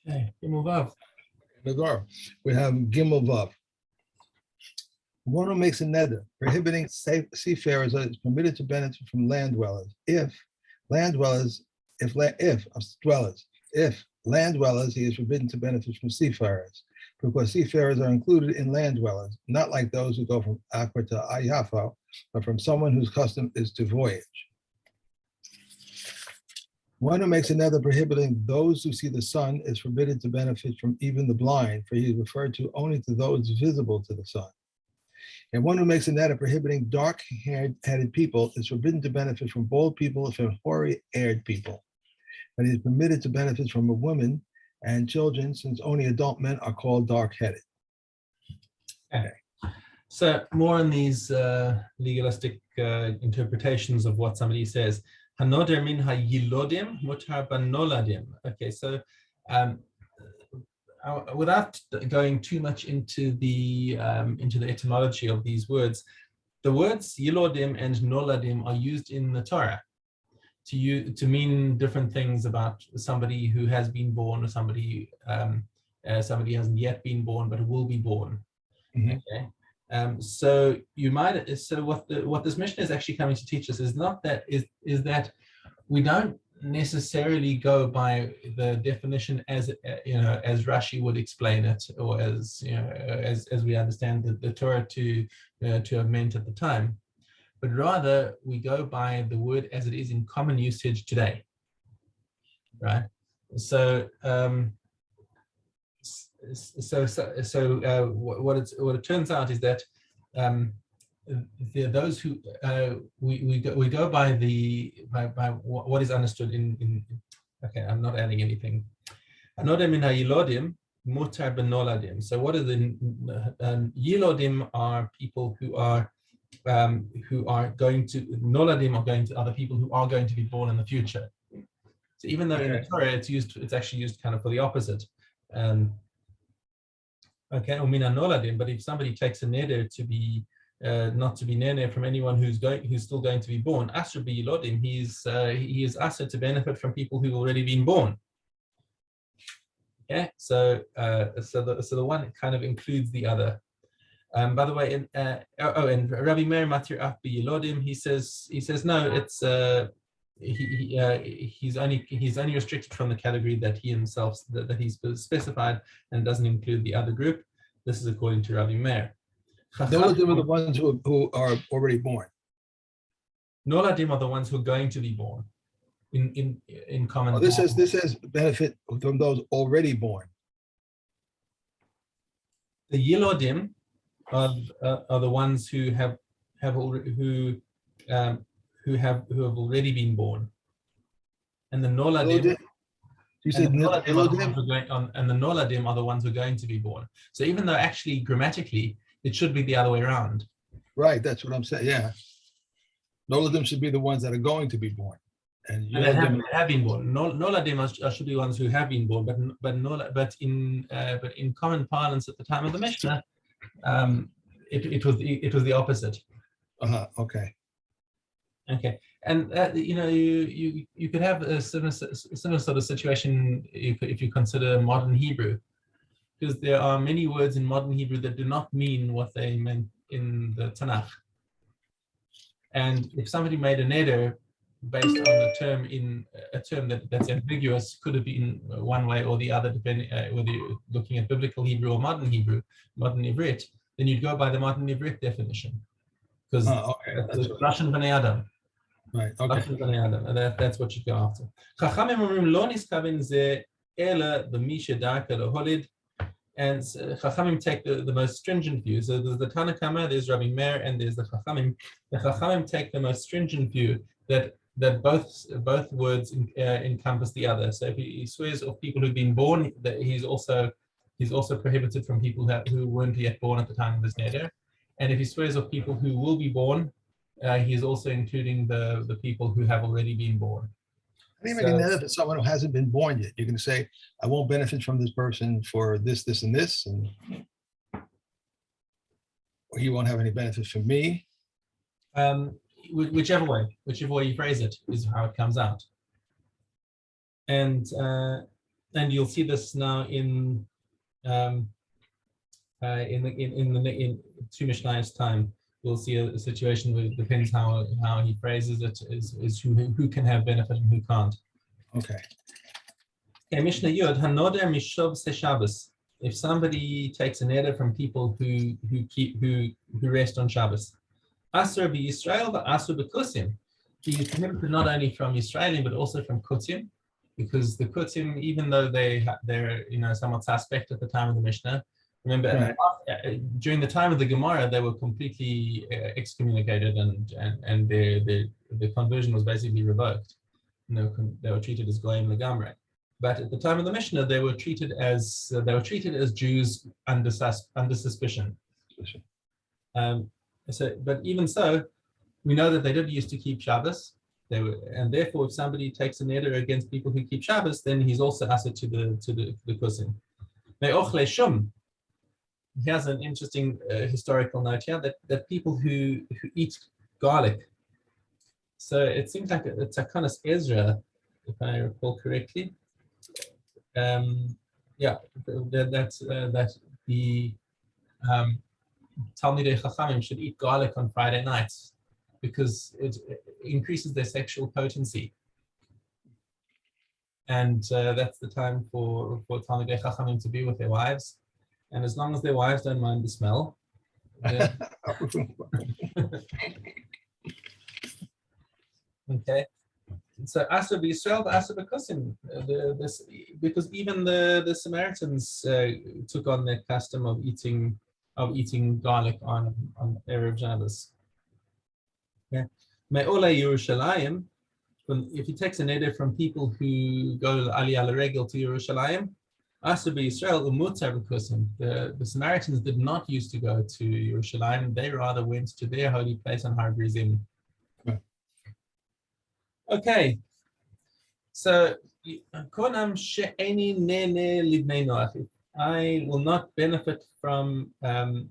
Okay, move up. Nedarim. We have Gimel Vav. One who makes a neder prohibiting seafarers is permitted to benefit from land dwellers if land dwellers he is forbidden to benefit from seafarers, because seafarers are included in land dwellers, not like those who go from Aqua to Ayafa, but from someone whose custom is to voyage. One who makes a neder prohibiting those who see the sun is forbidden to benefit from even the blind, for he is referred to only to those visible to the sun. And one who makes a neder prohibiting dark-headed people is forbidden to benefit from bald people and from hoary-haired people. But he is permitted to benefit from a woman and children, since only adult men are called dark-headed. Okay. So more on these legalistic interpretations of what somebody says. Hanoder min ha-yilodim mutar banoladim. Okay, so without going too much into the etymology of these words, the words yilodim and noladim are used in the Torah to mean different things about somebody who has been born, or somebody hasn't yet been born but will be born. Mm-hmm. Okay. So what this Mishna is actually coming to teach us is that we don't necessarily go by the definition as Rashi would explain it, or as we understand the Torah to have meant at the time, but rather we go by the word as it is in common usage today, right? So what it turns out is that those who we go by what is understood in okay, I'm not adding anything. Anodim min ha-yilodim mutar benoladim. So what are the yilodim? Are people who are going to, noladim are going to other people who are going to be born in the future. So even though in the Torah it's actually used kind of for the opposite. Okay, umina noladim. But if somebody takes a neder to be not to be neder from anyone who's still going to be born, asher biyilodim, he is asked to benefit from people who've already been born. Okay, so the one kind of includes the other. By the way, and Rabbi Meir Matir Af biyilodim, he says no, it's he's only restricted from the category that he himself that he's specified, and doesn't include the other group. This is according to Rabbi Meir. Noladim are the ones who are already born. Noladim are the ones who are going to be born. In common. Oh, this says benefit from those already born. The yilodim are the ones who have already been born, and the noladim. You said and the noladim are the ones who are going to be born. So even though actually grammatically it should be the other way around. Right, that's what I'm saying. Yeah, noladim should be the ones that are going to be born, and have been born. Noladim should be the ones who have been born, but in common parlance at the time of the Mishnah, it was the opposite. Okay. Okay, and you could have a similar sort of situation if you consider modern Hebrew, because there are many words in modern Hebrew that do not mean what they meant in the Tanakh. And if somebody made a neder based on a term that's ambiguous, could have been one way or the other, depending whether you're looking at biblical Hebrew or modern Hebrew, modern Ivrit, then you'd go by the modern Ivrit definition, because that's Russian Bnei Adam. Right. Okay. That's what you go after. Chachamim omrim lo niskaven ze ela b'misha darka leholid, and Chachamim take the most stringent view. So there's the Tana Kama, there's Rabbi Meir, and there's the Chachamim. The Chachamim take the most stringent view that both words encompass the other. So if he swears off people who've been born, that he's also prohibited from people who weren't yet born at the time of his neder. And if he swears off people who will be born, he is also including the people who have already been born. How do you make a neder for someone who hasn't been born yet? You can say, I won't benefit from this person for this, this, and this, and or he won't have any benefit from me. Whichever way you phrase it is how it comes out. And And you'll see this now in two Mishnah's time. You'll see a situation where it depends how he phrases it is who can have benefit and who can't. Okay. Okay, Mishnah Yud, Hanoder Mishov Se Shabbos. If somebody takes a neder from people who rest on Shabbos, Asur be Yisrael, but Asur be Kusim. He is prohibited not only from Israelim but also from Kutim, because the Kutim, even though they're somewhat suspect at the time of the Mishnah, remember during the time of the Gemara they were completely excommunicated and their conversion was basically revoked. They were treated as goyim legamre. But at the time of the Mishnah, they were treated as Jews under suspicion. But even so, we know that they did used to keep Shabbos. And therefore, if somebody takes a neder against people who keep Shabbos, then he's also asset to the kusim. Me'ochle shum. Here's an interesting historical note here that people who eat garlic. So it seems like it's Takanas Ezra, if I recall correctly. That the Talmidei Chachamim should eat garlic on Friday nights because it increases their sexual potency, and that's the time for Talmidei Chachamim to be with their wives, and as long as their wives don't mind the smell. Okay. So Asur b'Yisrael, Asur b'Kusim, because even the Samaritans took on that custom of eating garlic on Erev Shabbos. Me'olei Yerushalayim, if he takes a neder from people who go Aliyah L'Regel to Yerushalayim, Asur b'Yisrael u'mutar b'Kusim. The Samaritans did not used to go to Yerushalayim; they rather went to their holy place on Har Gerizim. Okay, so I will not benefit from Bnei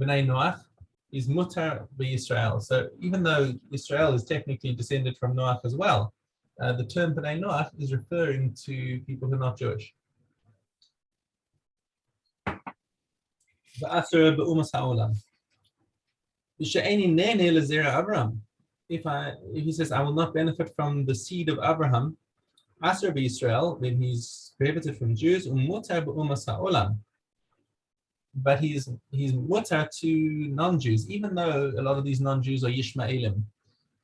Noach, is mutar b'Yisrael. So even though Israel is technically descended from Noach as well, the term Bnei Noach is referring to people who are not Jewish. V'asur b'umas ha'olam. V'she'eni nene l'zera Avram. If he says I will not benefit from the seed of Abraham, Asur b'Yisrael, then he's prohibited from Jews, mutar b'umas ha'olam. But he's mutar to non-Jews, even though a lot of these non-Jews are Yishmaelim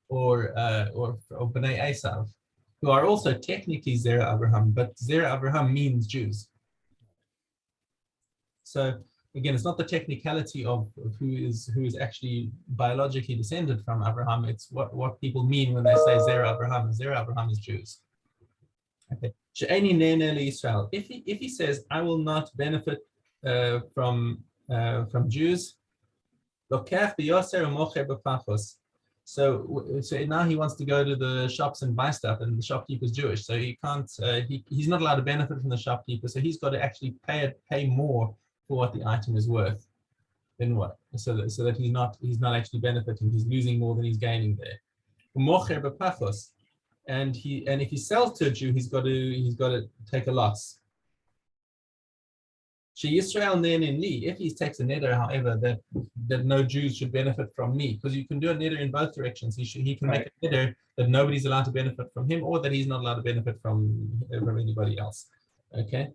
or Bnei Esav, who are also technically Zera Abraham, but Zera Abraham means Jews. So again, it's not the technicality of who is actually biologically descended from Abraham. It's what people mean when they say Zera Abraham. Zera Abraham is Jews. Okay. Israel. If he says I will not benefit from Jews, so now he wants to go to the shops and buy stuff, and the shopkeeper's Jewish, so he can't. He's not allowed to benefit from the shopkeeper, so he's got to actually pay more for what the item is worth. Then what? So that he's not actually benefiting. He's losing more than he's gaining there. And if he sells to a Jew, he's got to take a loss. If he takes a neder, however, that no Jews should benefit from me, because you can do a neder in both directions. He can make a neder that nobody's allowed to benefit from him, or that he's not allowed to benefit from anybody else. Okay.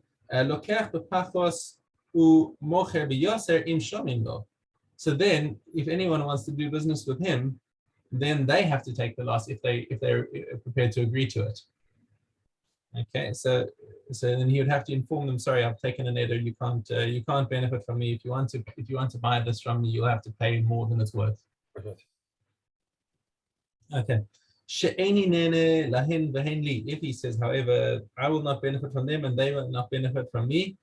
So then, if anyone wants to do business with him, then they have to take the loss if they're prepared to agree to it. Okay, so then he would have to inform them, sorry, I've taken a neder, you can't benefit from me. If you want to buy this from me, you'll have to pay more than it's worth. Okay. If he says, however, I will not benefit from them and they will not benefit from me,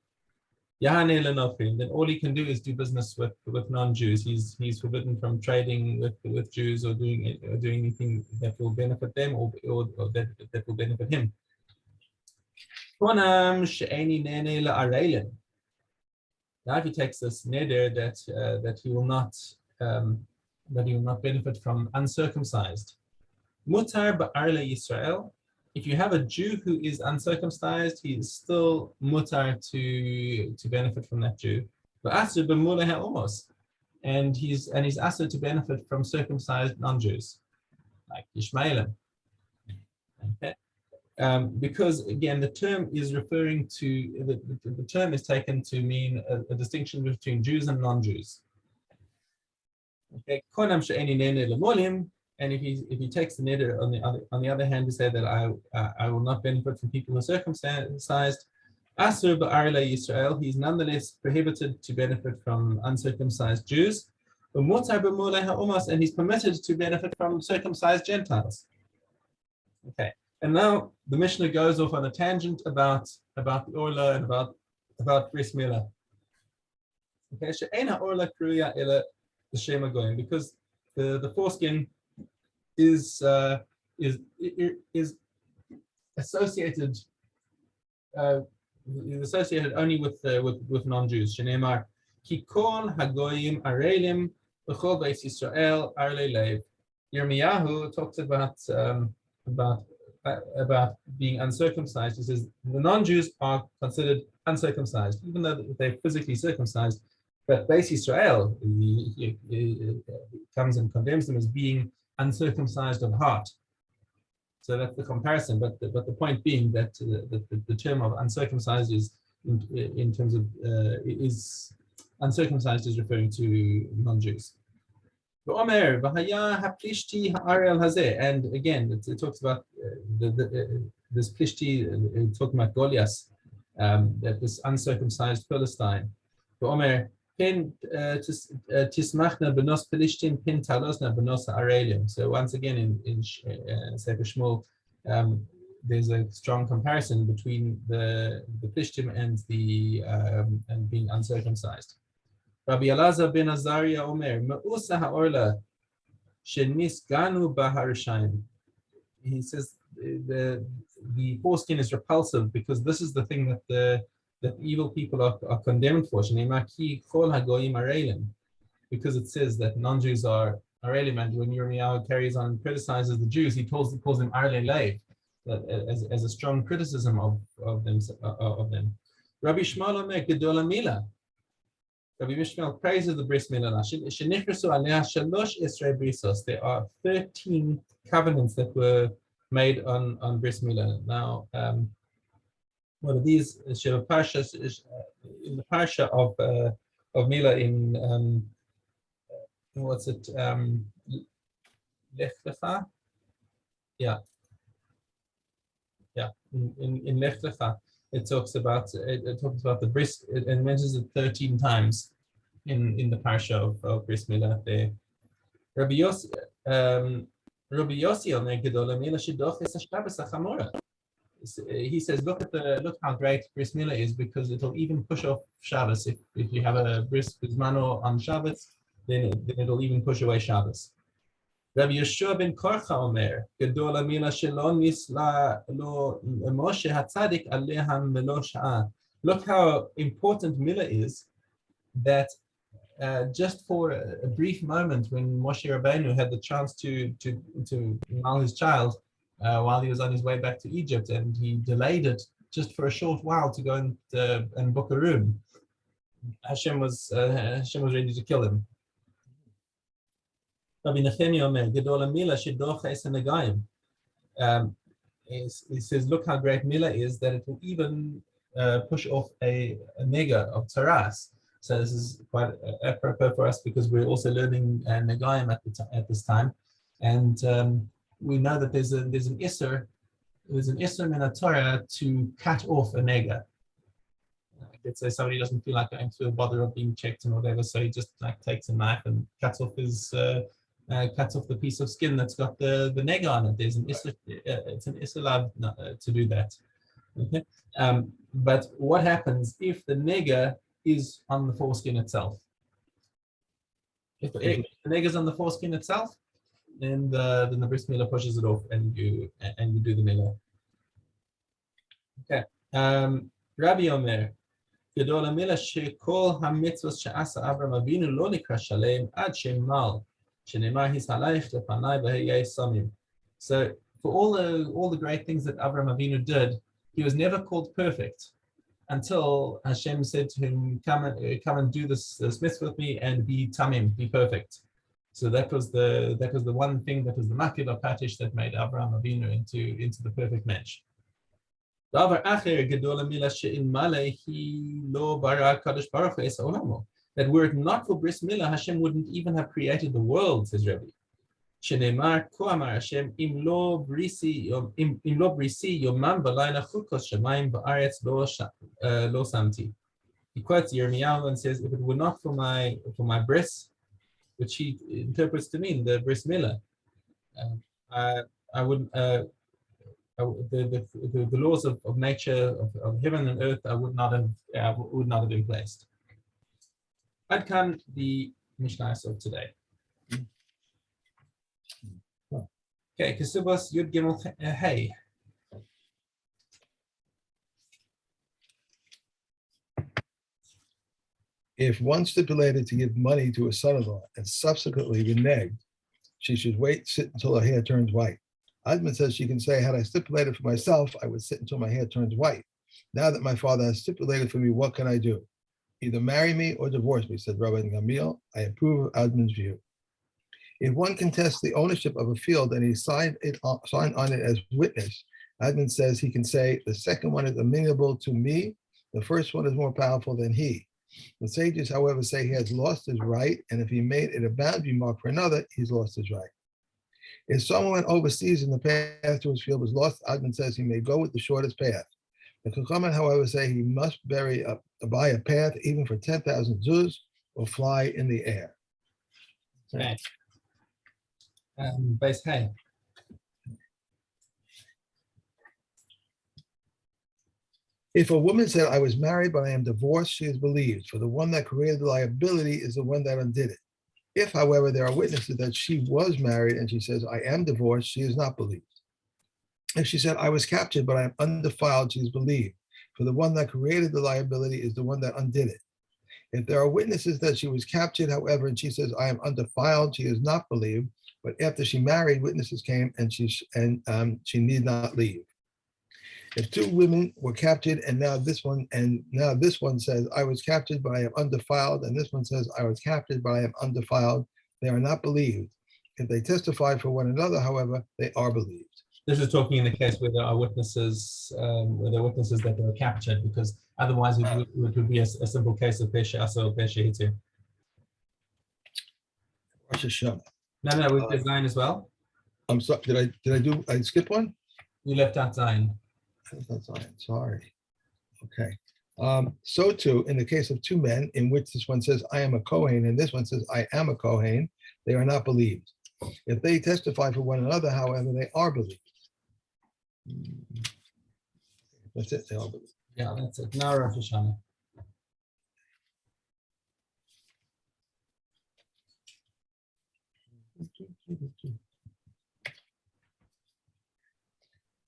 then all he can do is do business with non-Jews. He's forbidden from trading with Jews or doing anything that will benefit them or that will benefit him. Now if he takes this neder that he will not benefit from uncircumcised, mutar ba'arle Yisrael, if you have a Jew who is uncircumcised, he is still mutar to benefit from that Jew. But asur b'muleh almost, and he's asur to benefit from circumcised non-Jews, like Ishmaelim. Okay. Because again, the term is referring to the term is taken to mean a distinction between Jews and non-Jews. Okay, and if he takes the neder on the other hand to say that I will not benefit from people who are circumcised, asur ba'arle Yisrael, he's nonetheless prohibited to benefit from uncircumcised Jews, and he's permitted to benefit from circumcised Gentiles. Okay. And now the Mishnah goes off on a tangent about the orla and about bris milah. Okay, she'ena orla kruya ela l'shem hagoyim, because the foreskin is associated only with non-Jews. Shenemar ki kol hagoyim arelim b'chol beis Yisrael arlei lev. Yirmiyahu talks about being uncircumcised. He says the non-Jews are considered uncircumcised, even though they're physically circumcised. But Beis Yisrael comes and condemns them as being uncircumcised of heart. So that's the comparison. But the point being that the term of uncircumcised is in terms of is uncircumcised is referring to non-Jews. And again, it talks about this Plishti, talking about Goliath, that this uncircumcised Philistine. So once again, in Sefer Shmuel, there's a strong comparison between the Plishtim and being uncircumcised. Rabbi Elazar ben Azariah Omer, Me'usa ha'orla shenisganu b'harishayim. He says the foreskin is repulsive because this is the thing that the evil people are condemned for. Shenemar ki kol hagoyim arelim, because it says that non-Jews are arelim, and when Yirmiyahu carries on and criticizes the Jews, he calls them arlei leiv, as a strong criticism of them. Rabbi Shmuel Omer gedol milah. Rabbi Mishna praises the bris milah. There are 13 covenants that were made on bris milah. Now, one of these is in the parsha of milah in what's it? Lech Lecha? Yeah. In Lech Lecha. It talks about the bris, it mentions it 13 times in the parsha of bris milah there. Rabbi Yossi Omer Gedol Milah Shidoches HaShabbos HaChamora. He says, look how great bris milah is, because it'll even push off Shabbos. If you have a bris bizmano on Shabbos, then it'll even push away Shabbos. Rabbi Yeshua ben Korcha Omer, Gedol milah shelo nisla lo Moshe hatzadik aleha melo sha'ah. Look how important milah is, that just for a brief moment, when Moshe Rabbeinu had the chance to annul his child while he was on his way back to Egypt, and he delayed it just for a short while to go and book a room, Hashem was ready to kill him. Rabbi Nechemia Omer, Gedol milah shedoches hanegayim. He says, look how great milah is, that it will even push off a nega of taras. So this is quite apropos for us, because we're also learning negayim at this time, and we know that there's an isser min Torah to cut off a nega. Let's say somebody doesn't feel like going through the bother of being checked and whatever, so he just like takes a knife and cuts off the piece of skin that's got the nega on it. There's an isser, it's an isser lav to do that. Okay, but what happens if the nega is on the foreskin itself? If the nega is on the foreskin itself, then the bris milah pushes it off, and you do the milah. Okay. Rabbi Omer, Gedol milah shekol hamitzvos she'asa Avraham Avinu lo nikra shalem ad shemal shenemar hishalayich lefanai v'heyei samim. So for all the great things that Avraham Avinu did, he was never called perfect until Hashem said to him, come and do this mitzvah with me and be tamim, be perfect. So that was the one thing, that was the makir patish that made Avraham Avinu into the perfect match. That were it not for bris milah, Hashem wouldn't even have created the world, says Rabbi. Shenema koamar Hashem im lo brisi yomam v'layla chukos shamayim v'aretz lo samti. He quotes Yirmiyahu and says, if it were not for my bris, which he interprets to mean the bris milah, I would the laws of nature of heaven and earth I would not have been placed. I'd come the Mishnah of today. Okay, Kesubos Yud Gimel Hey. If one stipulated to give money to a son-in-law and subsequently reneged, she should sit until her hair turns white. Adman says she can say, had I stipulated for myself, I would sit until my hair turns white. Now that my father has stipulated for me, what can I do? Either marry me or divorce me, said Rabbi Gamliel. I approve of Adman's view. If one contests the ownership of a field and he signed on it as witness, Adman says he can say, the second one is amenable to me, the first one is more powerful than he. The sages, however, say he has lost his right, and if he made it a boundary mark for another, he's lost his right. If someone went overseas and the path to his field was lost, Adman says he may go with the shortest path. The Chachamim, however, say he must buy a path even for 10,000 zuz or fly in the air. Right. Base hay. If a woman said, I was married, but I am divorced, she is believed, for the one that created the liability is the one that undid it. If, however, there are witnesses that she was married and she says, I am divorced, she is not believed. If she said, I was captured, but I am undefiled, she is believed, for the one that created the liability is the one that undid it. If there are witnesses that she was captured, however, and she says, I am undefiled, she is not believed, but after she married, witnesses came and she need not leave. If two women were captured and now this one says, I was captured, but I am undefiled, and this one says, I was captured, but I am undefiled, they are not believed. If they testify for one another, however, they are believed. This is talking in the case where there are witnesses, that were captured, because otherwise it would be a simple case of Pesha Asa or Pesha Hitu. Rosh Hashanah. No, with Zion as well. I'm sorry, I skip one? You left out Zion. That's Zion, sorry. Okay. So too, in the case of two men, in which this one says, I am a Kohen, and this one says, I am a Kohen, they are not believed. If they testify for one another, however, they are believed. That's it, they are believed. Yeah, that's it. Now Rosh Hashanah.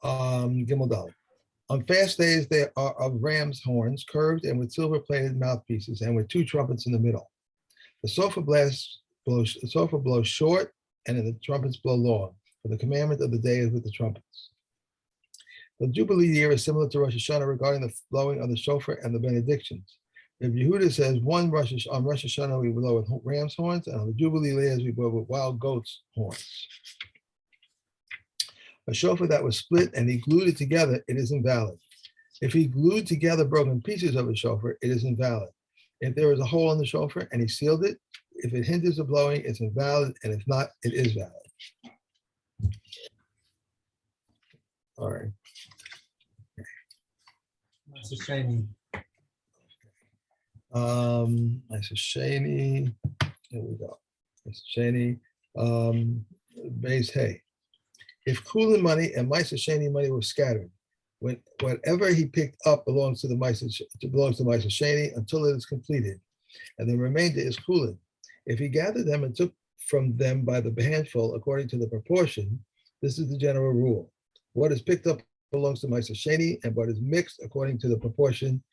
Gimel Dalet. On fast days, they are of ram's horns, curved and with silver-plated mouthpieces, and with two trumpets in the middle. The shofar blows short, and the trumpets blow long. For the commandment of the day is with the trumpets. The Jubilee year is similar to Rosh Hashanah regarding the blowing of the shofar and the benedictions. If Yehuda says on Rosh Hashanah we blow with ram's horns, and on the Jubilee years we blow with wild goats' horns. A shofar that was split and he glued it together, it is invalid. If he glued together broken pieces of a shofar, it is invalid. If there is a hole in the shofar and he sealed it, if it hinders the blowing, it's invalid, and if not, it is valid. All right. That's a shame. Nice Shani. Here we go. Nice Shani. Base hay. If Kulin money and Maisa Shani money were scattered, whatever he picked up belongs to Maisa Shani until it is completed, and the remainder is Kulin. If he gathered them and took from them by the handful according to the proportion, this is the general rule. What is picked up belongs to Maisa Shani, and what is mixed according to the proportion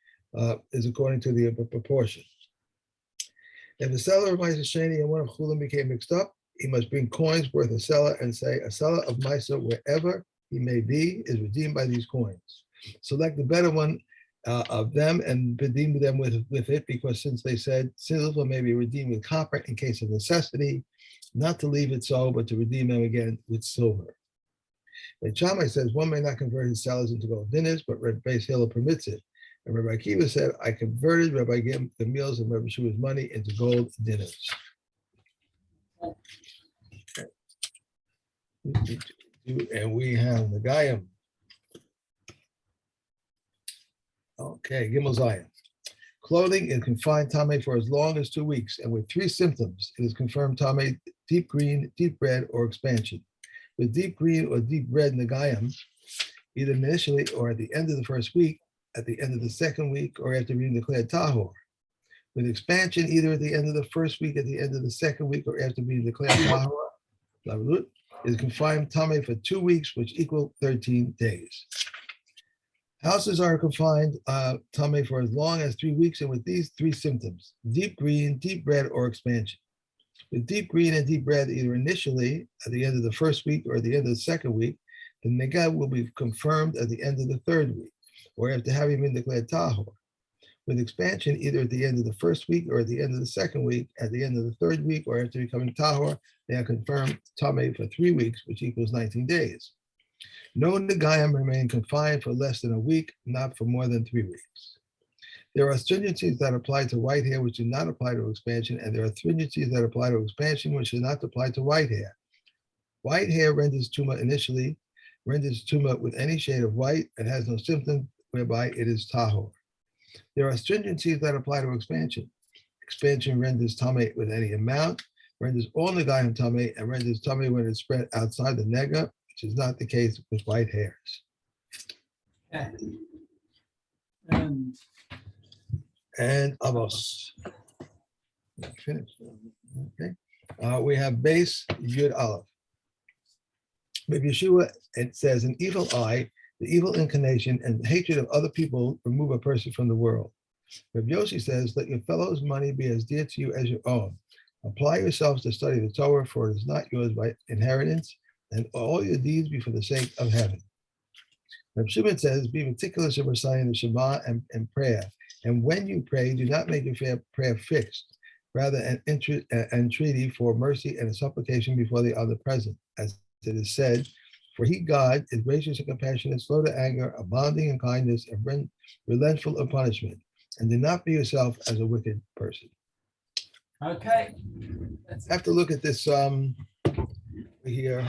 is according to the proportion. If the seller of Maisa Shani and one of Chulin became mixed up, he must bring coins worth a seller and say, a seller of Maisa wherever he may be, is redeemed by these coins. Select the better one of them and redeem them with it, because since they said silver may be redeemed with copper in case of necessity, not to leave it so, but to redeem them again with silver. But Shammai says one may not convert his salaries into gold dinners, but Rabbi Hillel permits it. And Rabbi Akiva said, I converted Rabbi Gamliel's and Rabbi Shua's money into gold dinners. And we have the Gayam. Okay, Gimel Zion. Clothing is confined Tame for as long as 2 weeks, and with 3 symptoms, it is confirmed Tame, deep green, deep red, or expansion. With deep green or deep red Nagayim, either initially or at the end of the first week, at the end of the second week, or after being declared Tahor. With expansion, either at the end of the first week, at the end of the second week, or after being declared Tahor, is confined Tame for 2 weeks, which equal 13 days. Houses are confined Tame for as long as 3 weeks, and with these 3 symptoms: deep green, deep red, or expansion. With deep green and deep red, either initially at the end of the first week or at the end of the second week, the Negah will be confirmed at the end of the third week, or after having been declared Tahor. With expansion, either at the end of the first week or at the end of the second week, at the end of the third week, or after becoming Tahor, they are confirmed Tame for 3 weeks, which equals 19 days. No Negayim remain confined for less than a week, not for more than 3 weeks. There are stringencies that apply to white hair which do not apply to expansion, and there are stringencies that apply to expansion which do not apply to white hair. White hair renders Tuma initially, renders Tuma with any shade of white, and has no symptom whereby it is Tahor. There are stringencies that apply to expansion. Expansion renders Tame with any amount, renders all Negayim Tame, and renders Tame when it's spread outside the Nega, which is not the case with white hairs. Okay. And Amos. Finished. Okay. We have base Yud Aleph. With Yeshua, it says, an evil eye, the evil inclination, and hatred of other people remove a person from the world. Rabbi Yossi says, let your fellow's money be as dear to you as your own. Apply yourselves to study the Torah, for it is not yours by inheritance, and all your deeds be for the sake of heaven. Rabbi Shimon says, be meticulous in reciting the Shema and prayer. And when you pray, do not make your prayer fixed, rather an entreaty for mercy and a supplication before the other present. As it is said, for he, God, is gracious and compassionate, slow to anger, abounding in kindness, and relentful of punishment. And do not be yourself as a wicked person. Okay. I have to look at this here.